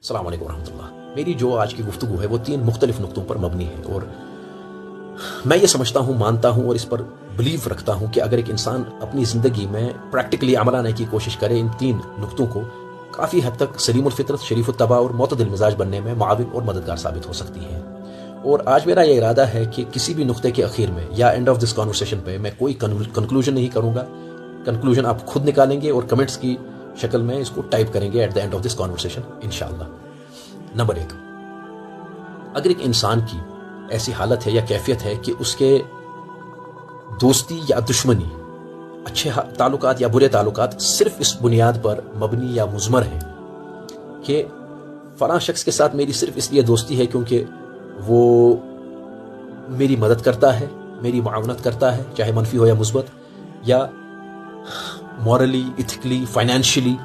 अस्सलाम वालेकुम रहमतुल्लाह। मेरी जो आज की गुफ्तगू है वो 3 मुख्तलिफ नुक्तों पर मबनी है और मैं ये समझता हूँ, मानता हूँ और इस पर बिलीव रखता हूँ कि अगर एक इंसान अपनी ज़िंदगी में प्रैक्टिकली अमल लाने की कोशिश करे इन 3 नुक्तों को, काफ़ी हद तक सलीमुल फितरत, शरीफुत तबा और मुतदिल मिजाज बनने में माविन और मददगार साबित हो सकती है। और आज मेरा ये इरादा है कि किसी भी नुक्ते के आखिर में या एंड ऑफ दिस कॉन्वर्सेशन पे मैं कोई कंक्लूजन नहीं करूँगा। कंक्लूजन आप खुद निकालेंगे और कमेंट्स की शक्ल में इसको टाइप करेंगे at the end of this conversation इंशाअल्लाह। नंबर 1, अगर एक इंसान की ऐसी हालत है या कैफियत है कि उसके दोस्ती या दुश्मनी, अच्छे ताल्लुकात या बुरे ताल्लुकात सिर्फ इस बुनियाद पर मबनी या मुज़मर है कि फलां शख्स के साथ मेरी सिर्फ इसलिए दोस्ती है क्योंकि वो मेरी मदद करता है, मेरी मुआवनत करता है, चाहे मनफी हो या मुस्बत, या morally, ethically, financially,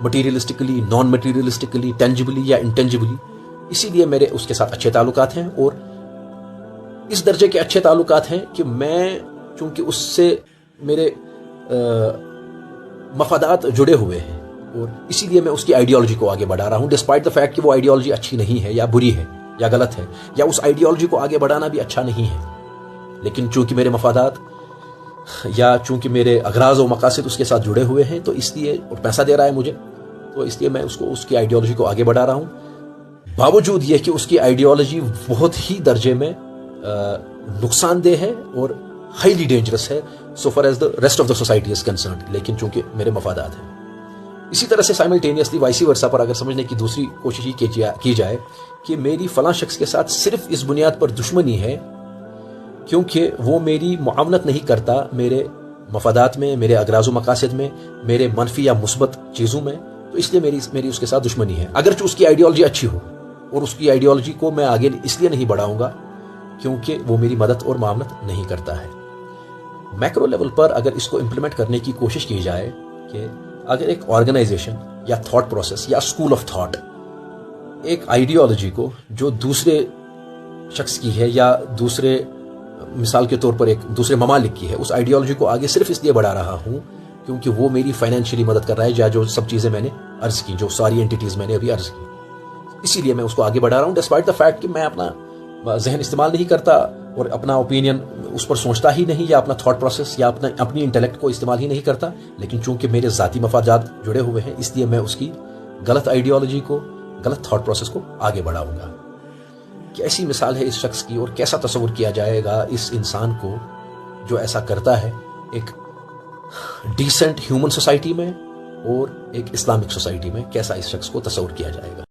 materialistically, non materialistically, tangibly या इंटेंजिबली, इसीलिए मेरे उसके साथ अच्छे ताल्लुकात हैं। और इस दर्जे के अच्छे ताल्लुकात हैं कि मैं चूंकि उससे मेरे मफादात जुड़े हुए हैं और इसीलिए मैं उसकी आइडियोलॉजी को आगे बढ़ा रहा हूं, डिस्पाइट द फैक्ट कि वो आइडियोलॉजी अच्छी नहीं है या बुरी है या गलत है, या उस आइडियोलॉजी को आगे बढ़ाना भी अच्छा नहीं है। लेकिन चूंकि मेरे मफादात या चूंकि मेरे अगराज और मकासद उसके साथ जुड़े हुए हैं, तो इसलिए, और पैसा दे रहा है मुझे, तो इसलिए मैं उसकी आइडियोलॉजी को आगे बढ़ा रहा हूं, बावजूद ये कि उसकी आइडियोलॉजी बहुत ही दर्जे में नुकसानदेह है और हाईली डेंजरस है so far as the rest of the society is concerned. लेकिन चूंकि मेरे मफादात हैं, इसी तरह से साइमल्टेनियसली वाइसी वर्सा पर अगर समझने की दूसरी कोशिश की जाए कि मेरी फलां शख्स के साथ सिर्फ इस बुनियाद पर दुश्मनी है क्योंकि वो मेरी मुआवनत नहीं करता मेरे मफादात में, मेरे अगराज मकासद में, मेरे मनफी या मुस्बत चीज़ों में, तो इसलिए मेरी उसके साथ दुश्मनी है। अगरचे उसकी आइडियोलॉजी अच्छी हो, और उसकी आइडियोलॉजी को मैं आगे इसलिए नहीं बढ़ाऊंगा क्योंकि वो मेरी मदद और मुआवनत नहीं करता है। मैक्रो लेवल पर अगर इसको इम्प्लीमेंट करने की कोशिश की जाए कि अगर एक ऑर्गेनाइजेशन या थॉट प्रोसेस या स्कूल ऑफ थॉट एक आइडियोलॉजी को जो दूसरे शख्स की है या दूसरे, मिसाल के तौर पर एक दूसरे ममालिक की है, उस आइडियोलॉजी को आगे सिर्फ इसलिए बढ़ा रहा हूं क्योंकि वो मेरी फाइनेंशियली मदद कर रहा है, या जो सब चीज़ें मैंने अर्ज की, जो सारी एंटिटीज़ मैंने अभी अर्ज की, इसीलिए मैं उसको आगे बढ़ा रहा हूं, डिस्पाइट द फैक्ट कि मैं अपना जहन इस्तेमाल नहीं करता और अपना ओपिनियन उस पर सोचता ही नहीं, या अपना थॉट प्रोसेस या अपनी इंटेलेक्ट को इस्तेमाल ही नहीं करता। लेकिन चूंकि मेरे ज़ाती मफादात जुड़े हुए हैं, इसलिए मैं उसकी गलत आइडियोलॉजी को, गलत थॉट प्रोसेस को आगे बढ़ाऊंगा। कैसी मिसाल है इस शख्स की, और कैसा तस्वुर किया जाएगा इस इंसान को जो ऐसा करता है एक डिसेंट ह्यूमन सोसाइटी में और एक इस्लामिक सोसाइटी में, कैसा इस शख्स को तस्वुर किया जाएगा।